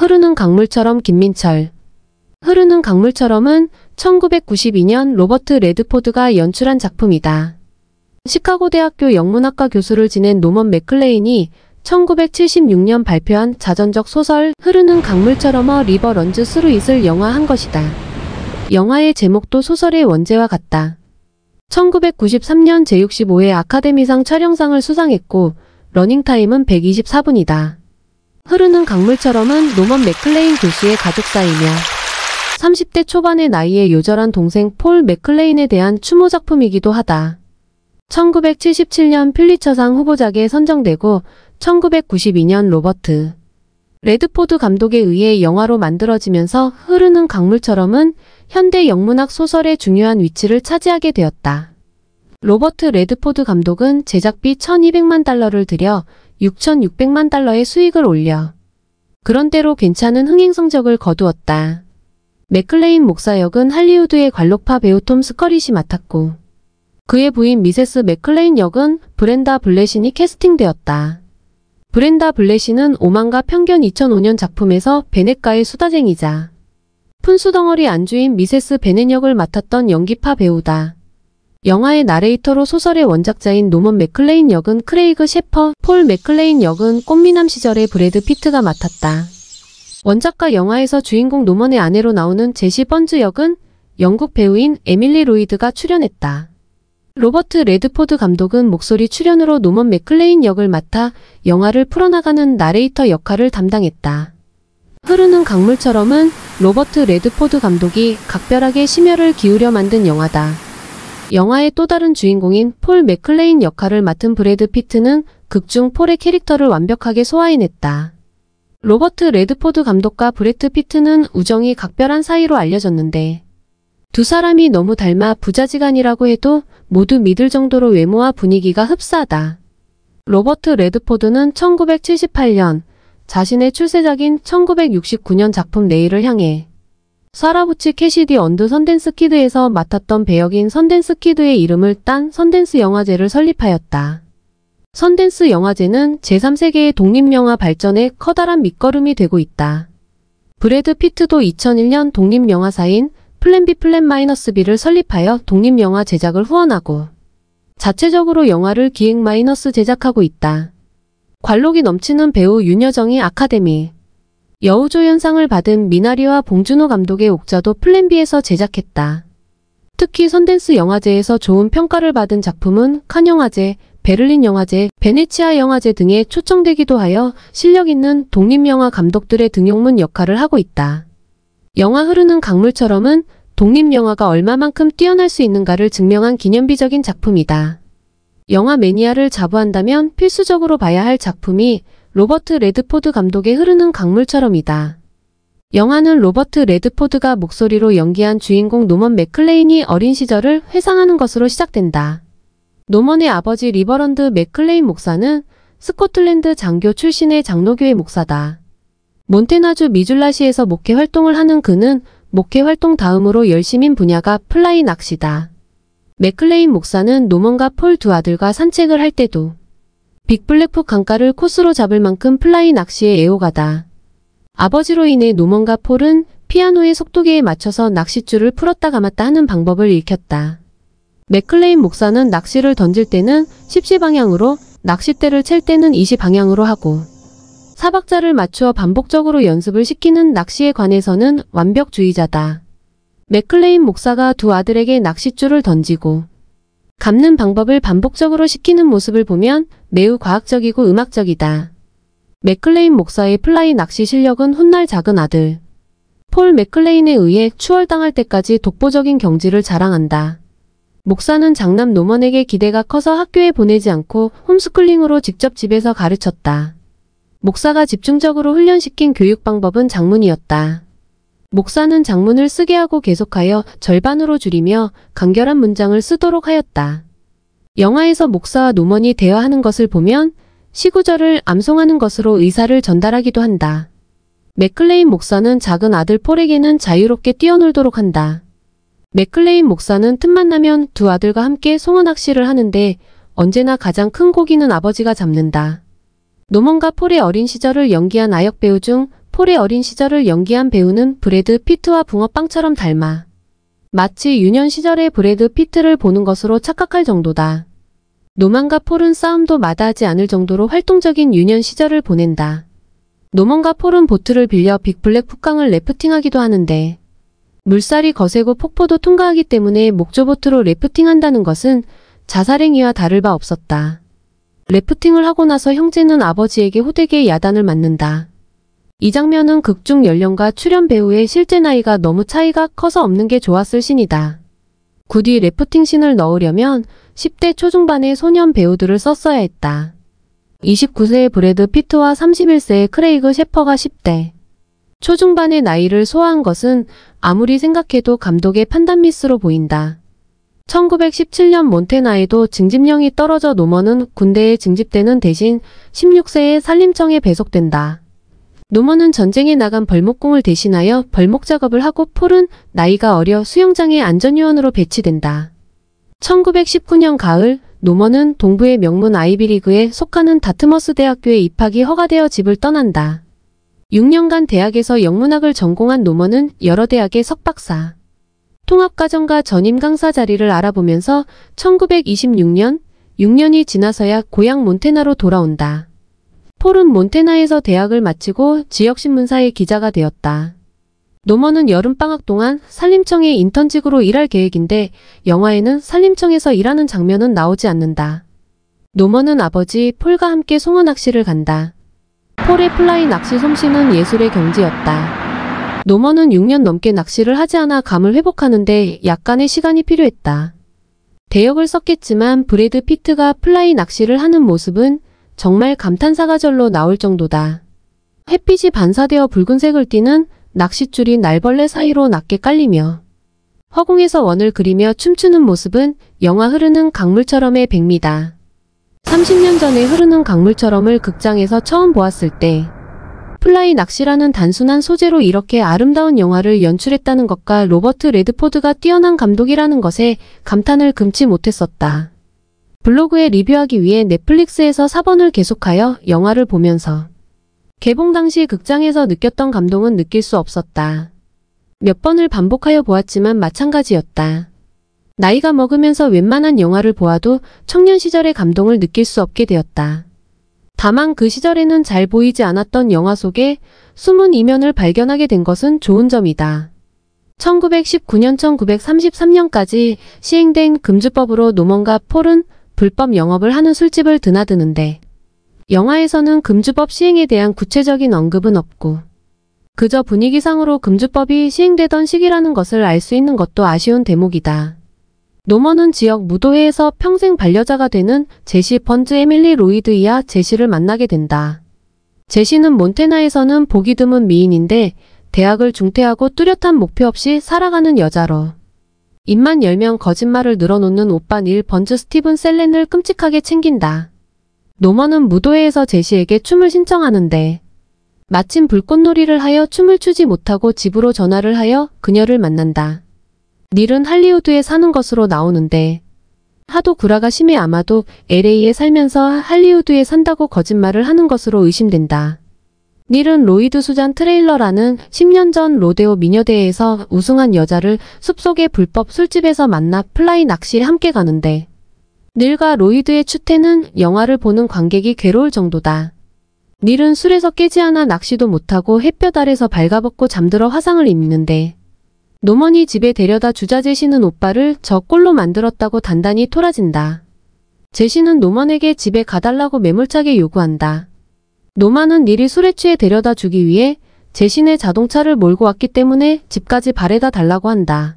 흐르는 강물처럼 김민철. 흐르는 강물처럼은 1992년 로버트 레드포드가 연출한 작품이다. 시카고 대학교 영문학과 교수를 지낸 노먼 맥클레인이 1976년 발표한 자전적 소설 흐르는 강물처럼어 리버 런즈 스루 잇을 영화한 것이다. 영화의 제목도 소설의 원제와 같다. 1993년 제65회 아카데미상 촬영상을 수상했고 러닝타임은 124분이다. 흐르는 강물처럼은 노먼 맥클레인 교수의 가족사이며 30대 초반의 나이에 요절한 동생 폴 맥클레인에 대한 추모 작품이기도 하다. 1977년 퓰리처상 후보작에 선정되고 1992년 로버트 레드포드 감독에 의해 영화로 만들어지면서 흐르는 강물처럼은 현대 영문학 소설의 중요한 위치를 차지하게 되었다. 로버트 레드포드 감독은 제작비 1200만 달러를 들여 6600만 달러의 수익을 올려 그런대로 괜찮은 흥행 성적을 거두었다. 맥클레인 목사 역은 할리우드의 관록파 배우 톰 스커릿이 맡았고 그의 부인 미세스 맥클레인 역은 브렌다 블레신이 캐스팅되었다. 브렌다 블레신은 오만과 편견 2005년 작품에서 베넷과의 수다쟁이자 푼수덩어리 안주인 미세스 베넷 역을 맡았던 연기파 배우다. 영화의 나레이터로 소설의 원작자인 노먼 맥클레인 역은 크레이그 셰퍼, 폴 맥클레인 역은 꽃미남 시절의 브래드 피트가 맡았다. 원작과 영화에서 주인공 노먼의 아내로 나오는 제시 번즈 역은 영국 배우인 에밀리 로이드가 출연했다. 로버트 레드포드 감독은 목소리 출연으로 노먼 맥클레인 역을 맡아 영화를 풀어나가는 나레이터 역할을 담당했다. 흐르는 강물처럼은 로버트 레드포드 감독이 각별하게 심혈을 기울여 만든 영화다. 영화의 또 다른 주인공인 폴 맥클레인 역할을 맡은 브래드 피트는 극중 폴의 캐릭터를 완벽하게 소화해냈다. 로버트 레드포드 감독과 브래드 피트는 우정이 각별한 사이로 알려졌는데 두 사람이 너무 닮아 부자지간이라고 해도 모두 믿을 정도로 외모와 분위기가 흡사하다. 로버트 레드포드는 1978년 자신의 출세작인 1969년 작품 내일을 향해 사라부치 캐시디 언드 선댄스 키드에서 맡았던 배역인 선댄스 키드의 이름을 딴 선댄스 영화제를 설립하였다. 선댄스 영화제는 제3세계의 독립영화 발전에 커다란 밑거름이 되고 있다. 브래드 피트도 2001년 독립영화사인 플랜 B 플랜 마이너스 B를 설립하여 독립영화 제작을 후원하고 자체적으로 영화를 기획 마이너스 제작하고 있다. 관록이 넘치는 배우 윤여정이 아카데미 여우조연상을 받은 미나리와 봉준호 감독의 옥자도 플랜 B에서 제작했다. 특히 선댄스 영화제에서 좋은 평가를 받은 작품은 칸 영화제, 베를린 영화제, 베네치아 영화제 등에 초청되기도 하여 실력 있는 독립영화 감독들의 등용문 역할을 하고 있다. 영화 흐르는 강물처럼은 독립영화가 얼마만큼 뛰어날 수 있는가를 증명한 기념비적인 작품이다. 영화 매니아를 자부한다면 필수적으로 봐야 할 작품이 로버트 레드포드 감독의 흐르는 강물처럼이다. 영화는 로버트 레드포드가 목소리로 연기한 주인공 노먼 맥클레인이 어린 시절을 회상하는 것으로 시작된다. 노먼의 아버지 리버런드 맥클레인 목사는 스코틀랜드 장교 출신의 장로교회 목사다. 몬테나주 미줄라시에서 목회 활동을 하는 그는 목회 활동 다음으로 열심인 분야가 플라이 낚시다. 맥클레인 목사는 노먼과 폴 두 아들과 산책을 할 때도 빅블랙푸 강가를 코스로 잡을 만큼 플라이 낚시에 애호가다. 아버지로 인해 노먼과 폴은 피아노의 속도계에 맞춰서 낚싯줄을 풀었다 감았다 하는 방법을 익혔다. 맥클레인 목사는 낚시를 던질 때는 10시 방향으로, 낚싯대를 챌 때는 20 방향으로 하고 사박자를 맞추어 반복적으로 연습을 시키는 낚시에 관해서는 완벽주의자다. 맥클레인 목사가 두 아들에게 낚싯줄을 던지고 감는 방법을 반복적으로 시키는 모습을 보면 매우 과학적이고 음악적이다. 맥클레인 목사의 플라이 낚시 실력은 훗날 작은 아들 폴 맥클레인에 의해 추월당할 때까지 독보적인 경지를 자랑한다. 목사는 장남 노먼에게 기대가 커서 학교에 보내지 않고 홈스쿨링으로 직접 집에서 가르쳤다. 목사가 집중적으로 훈련시킨 교육 방법은 장문이었다. 목사는 장문을 쓰게 하고 계속하여 절반으로 줄이며 간결한 문장을 쓰도록 하였다. 영화에서 목사와 노먼이 대화하는 것을 보면 시구절을 암송하는 것으로 의사를 전달하기도 한다. 맥클레인 목사는 작은 아들 폴에게는 자유롭게 뛰어놀도록 한다. 맥클레인 목사는 틈만 나면 두 아들과 함께 송어낚시를 하는데 언제나 가장 큰 고기는 아버지가 잡는다. 노먼과 폴의 어린 시절을 연기한 아역 배우 중 폴의 어린 시절을 연기한 배우는 브래드 피트와 붕어빵처럼 닮아 마치 유년 시절의 브래드 피트를 보는 것으로 착각할 정도다. 노먼과 폴은 싸움도 마다하지 않을 정도로 활동적인 유년 시절을 보낸다. 노먼과 폴은 보트를 빌려 빅블랙 푸강을 래프팅하기도 하는데 물살이 거세고 폭포도 통과하기 때문에 목조보트로 래프팅한다는 것은 자살행위와 다를 바 없었다. 래프팅을 하고 나서 형제는 아버지에게 호되게 야단을 맞는다. 이 장면은 극중 연령과 출연 배우의 실제 나이가 너무 차이가 커서 없는 게 좋았을 신이다. 굳이 래프팅 씬을 넣으려면 10대 초중반의 소년 배우들을 썼어야 했다. 29세의 브래드 피트와 31세의 크레이그 셰퍼가 10대 초중반의 나이를 소화한 것은 아무리 생각해도 감독의 판단 미스로 보인다. 1917년 몬테나에도 징집령이 떨어져 노먼은 군대에 징집되는 대신 16세에 산림청에 배속된다. 노먼은 전쟁에 나간 벌목공을 대신하여 벌목 작업을 하고 폴은 나이가 어려 수영장의 안전요원으로 배치된다. 1919년 가을 노먼은 동부의 명문 아이비리그에 속하는 다트머스 대학교에 입학이 허가되어 집을 떠난다. 6년간 대학에서 영문학을 전공한 노먼은 여러 대학의 석박사, 통합과정과 전임 강사 자리를 알아보면서 1926년 6년이 지나서야 고향 몬테나로 돌아온다. 폴은 몬테나에서 대학을 마치고 지역신문사의 기자가 되었다. 노먼은 여름방학 동안 산림청의 인턴직으로 일할 계획인데 영화에는 산림청에서 일하는 장면은 나오지 않는다. 노먼은 아버지 폴과 함께 송어 낚시를 간다. 폴의 플라이 낚시 솜씨는 예술의 경지였다. 노먼은 6년 넘게 낚시를 하지 않아 감을 회복하는데 약간의 시간이 필요했다. 대역을 썼겠지만 브래드 피트가 플라이 낚시를 하는 모습은 정말 감탄사가 절로 나올 정도다. 햇빛이 반사되어 붉은색을 띠는 낚싯줄이 날벌레 사이로 낮게 깔리며 허공에서 원을 그리며 춤추는 모습은 영화 흐르는 강물처럼의 백미다. 30년 전에 흐르는 강물처럼을 극장에서 처음 보았을 때 플라이 낚시라는 단순한 소재로 이렇게 아름다운 영화를 연출했다는 것과 로버트 레드포드가 뛰어난 감독이라는 것에 감탄을 금치 못했었다. 블로그에 리뷰하기 위해 넷플릭스에서 4번을 계속하여 영화를 보면서 개봉 당시 극장에서 느꼈던 감동은 느낄 수 없었다. 몇 번을 반복하여 보았지만 마찬가지였다. 나이가 먹으면서 웬만한 영화를 보아도 청년 시절의 감동을 느낄 수 없게 되었다. 다만 그 시절에는 잘 보이지 않았던 영화 속에 숨은 이면을 발견하게 된 것은 좋은 점이다. 1919년 1933년까지 시행된 금주법으로 노먼과 폴은 불법 영업을 하는 술집을 드나드는데 영화에서는 금주법 시행에 대한 구체적인 언급은 없고 그저 분위기상으로 금주법이 시행되던 시기라는 것을 알 수 있는 것도 아쉬운 대목이다. 노먼은 지역 무도회에서 평생 반려자가 되는 제시 번즈 에밀리 로이드이아 제시를 만나게 된다. 제시는 몬테나에서는 보기 드문 미인인데 대학을 중퇴하고 뚜렷한 목표 없이 살아가는 여자로 입만 열면 거짓말을 늘어놓는 오빠 닐 번즈 스티븐 셀렌을 끔찍하게 챙긴다. 노먼은 무도회에서 제시에게 춤을 신청하는데 마침 불꽃놀이를 하여 춤을 추지 못하고 집으로 전화를 하여 그녀를 만난다. 닐은 할리우드에 사는 것으로 나오는데 하도 구라가 심해 아마도 LA에 살면서 할리우드에 산다고 거짓말을 하는 것으로 의심된다. 닐은 로이드 수잔 트레일러라는 10년 전 로데오 미녀대회에서 우승한 여자를 숲속의 불법 술집에서 만나 플라이 낚시에 함께 가는데 닐과 로이드의 추태는 영화를 보는 관객이 괴로울 정도다. 닐은 술에서 깨지 않아 낚시도 못하고 햇볕 아래서 발가벗고 잠들어 화상을 입는데 노먼이 집에 데려다 주자 제시는 오빠를 저 꼴로 만들었다고 단단히 토라진다. 제시는 노먼에게 집에 가달라고 매몰차게 요구한다. 노먼은 닐이 술에 취해 데려다 주기 위해 제시네 자동차를 몰고 왔기 때문에 집까지 바래다 달라고 한다.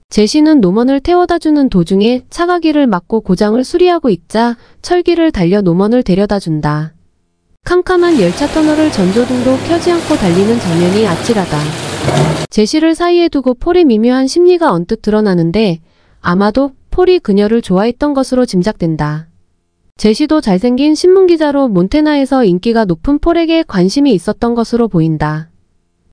제시는 노먼을 태워다 주는 도중에 차가기를 막고 고장을 수리하고 있자 철기를 달려 노먼을 데려다 준다. 캄캄한 열차 터널을 전조등도 켜지 않고 달리는 장면이 아찔하다. 제시를 사이에 두고 폴의 미묘한 심리가 언뜻 드러나는데 아마도 폴이 그녀를 좋아했던 것으로 짐작된다. 제시도 잘생긴 신문기자로 몬테나에서 인기가 높은 폴에게 관심이 있었던 것으로 보인다.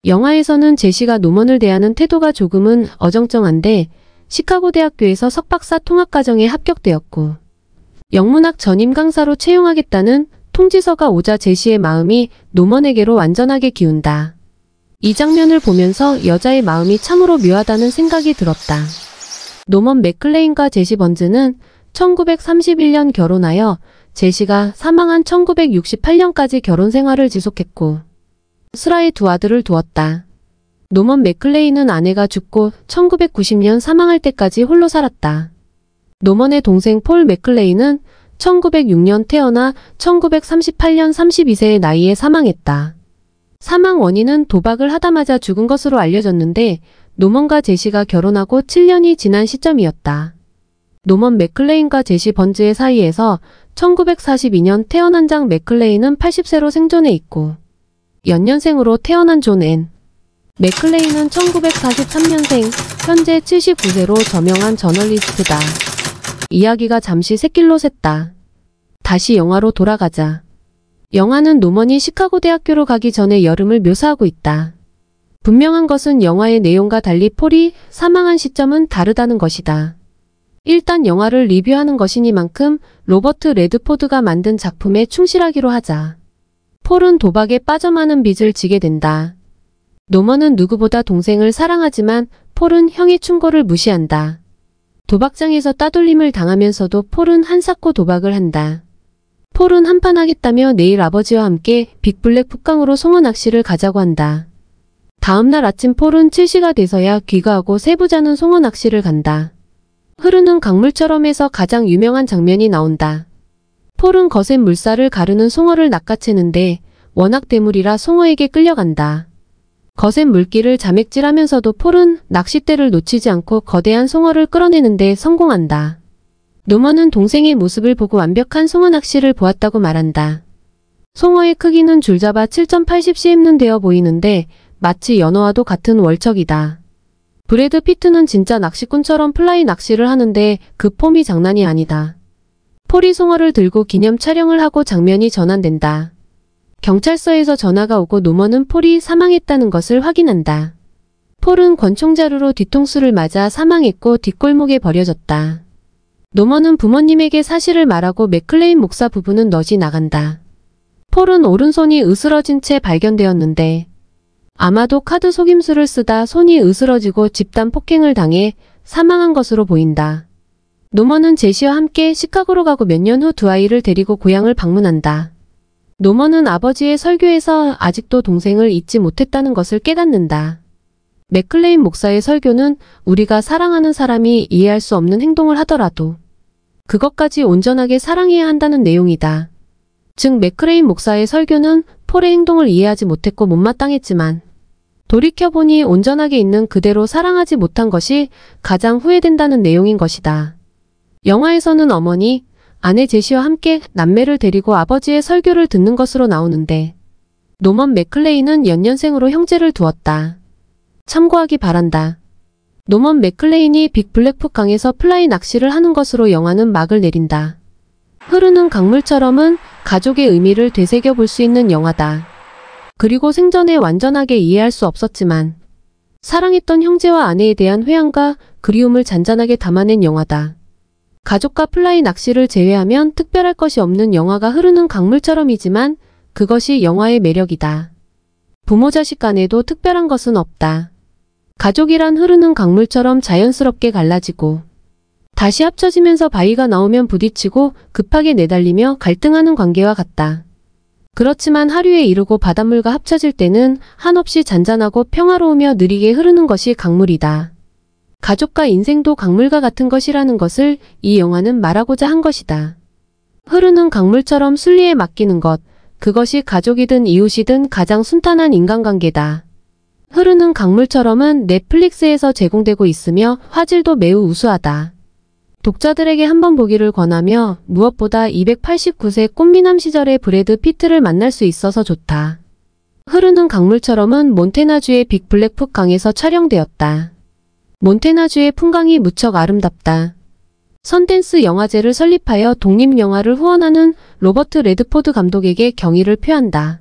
영화에서는 제시가 노먼을 대하는 태도가 조금은 어정쩡한데 시카고 대학교에서 석박사 통합과정에 합격되었고 영문학 전임 강사로 채용하겠다는 통지서가 오자 제시의 마음이 노먼에게로 완전하게 기운다. 이 장면을 보면서 여자의 마음이 참으로 묘하다는 생각이 들었다. 노먼 맥클레인과 제시 번즈는 1931년 결혼하여 제시가 사망한 1968년까지 결혼 생활을 지속했고 슬하의 두 아들을 두었다. 노먼 맥클레인은 아내가 죽고 1990년 사망할 때까지 홀로 살았다. 노먼의 동생 폴 맥클레인은 1906년 태어나 1938년 32세의 나이에 사망했다. 사망 원인은 도박을 하다마자 죽은 것으로 알려졌는데 노먼과 제시가 결혼하고 7년이 지난 시점이었다. 노먼 맥클레인과 제시 번즈의 사이에서 1942년 태어난 장 맥클레인은 80세로 생존해 있고 연년생으로 태어난 존 앤 맥클레인은 1943년생, 현재 79세로 저명한 저널리스트다. 이야기가 잠시 샛길로 샜다. 다시 영화로 돌아가자. 영화는 노먼이 시카고 대학교로 가기 전의 여름을 묘사하고 있다. 분명한 것은 영화의 내용과 달리 폴이 사망한 시점은 다르다는 것이다. 일단 영화를 리뷰하는 것이니만큼 로버트 레드포드가 만든 작품에 충실하기로 하자. 폴은 도박에 빠져 많은 빚을 지게 된다. 노먼은 누구보다 동생을 사랑하지만 폴은 형의 충고를 무시한다. 도박장에서 따돌림을 당하면서도 폴은 한사코 도박을 한다. 폴은 한판 하겠다며 내일 아버지와 함께 빅블랙 풋강으로 송어 낚시를 가자고 한다. 다음날 아침 폴은 7시가 돼서야 귀가하고 세부자는 송어 낚시를 간다. 흐르는 강물처럼에서 가장 유명한 장면이 나온다. 폴은 거센 물살을 가르는 송어를 낚아채는데 워낙 대물이라 송어에게 끌려간다. 거센 물길을 자맥질하면서도 폴은 낚싯대를 놓치지 않고 거대한 송어를 끌어내는데 성공한다. 노먼은 동생의 모습을 보고 완벽한 송어 낚시를 보았다고 말한다. 송어의 크기는 줄잡아 7.80cm는 되어 보이는데 마치 연어와도 같은 월척이다. 브래드 피트는 진짜 낚시꾼처럼 플라이 낚시를 하는데 그 폼이 장난이 아니다. 폴이 송어를 들고 기념 촬영을 하고 장면이 전환된다. 경찰서에서 전화가 오고 노먼은 폴이 사망했다는 것을 확인한다. 폴은 권총자루로 뒤통수를 맞아 사망했고 뒷골목에 버려졌다. 노먼은 부모님에게 사실을 말하고 맥클레인 목사 부부는 넛이 나간다. 폴은 오른손이 으스러진 채 발견되었는데 아마도 카드 속임수를 쓰다 손이 으스러지고 집단 폭행을 당해 사망한 것으로 보인다. 노먼은 제시와 함께 시카고로 가고 몇 년 후 두 아이를 데리고 고향을 방문한다. 노먼은 아버지의 설교에서 아직도 동생을 잊지 못했다는 것을 깨닫는다. 맥클레인 목사의 설교는 우리가 사랑하는 사람이 이해할 수 없는 행동을 하더라도 그것까지 온전하게 사랑해야 한다는 내용이다. 즉 맥클레인 목사의 설교는 폴의 행동을 이해하지 못했고 못마땅했지만 돌이켜보니 온전하게 있는 그대로 사랑하지 못한 것이 가장 후회된다는 내용인 것이다. 영화에서는 어머니, 아내 제시와 함께 남매를 데리고 아버지의 설교를 듣는 것으로 나오는데 노먼 맥클레인은 연년생으로 형제를 두었다. 참고하기 바란다. 노먼 맥클레인이 빅블랙풋 강에서 플라이 낚시를 하는 것으로 영화는 막을 내린다. 흐르는 강물처럼은 가족의 의미를 되새겨 볼 수 있는 영화다. 그리고 생전에 완전하게 이해할 수 없었지만 사랑했던 형제와 아내에 대한 회한과 그리움을 잔잔하게 담아낸 영화다. 가족과 플라이 낚시를 제외하면 특별할 것이 없는 영화가 흐르는 강물처럼이지만 그것이 영화의 매력이다. 부모 자식 간에도 특별한 것은 없다. 가족이란 흐르는 강물처럼 자연스럽게 갈라지고 다시 합쳐지면서 바위가 나오면 부딪히고 급하게 내달리며 갈등하는 관계와 같다. 그렇지만 하류에 이르고 바닷물과 합쳐질 때는 한없이 잔잔하고 평화로우며 느리게 흐르는 것이 강물이다. 가족과 인생도 강물과 같은 것이라는 것을 이 영화는 말하고자 한 것이다. 흐르는 강물처럼 순리에 맡기는 것, 그것이 가족이든 이웃이든 가장 순탄한 인간관계다. 흐르는 강물처럼은 넷플릭스에서 제공되고 있으며 화질도 매우 우수하다. 독자들에게 한번 보기를 권하며 무엇보다 289세 꽃미남 시절의 브래드 피트를 만날 수 있어서 좋다. 흐르는 강물처럼은 몬태나주의 빅블랙풋 강에서 촬영되었다. 몬태나주의 풍광이 무척 아름답다. 선댄스 영화제를 설립하여 독립영화를 후원하는 로버트 레드포드 감독에게 경의를 표한다.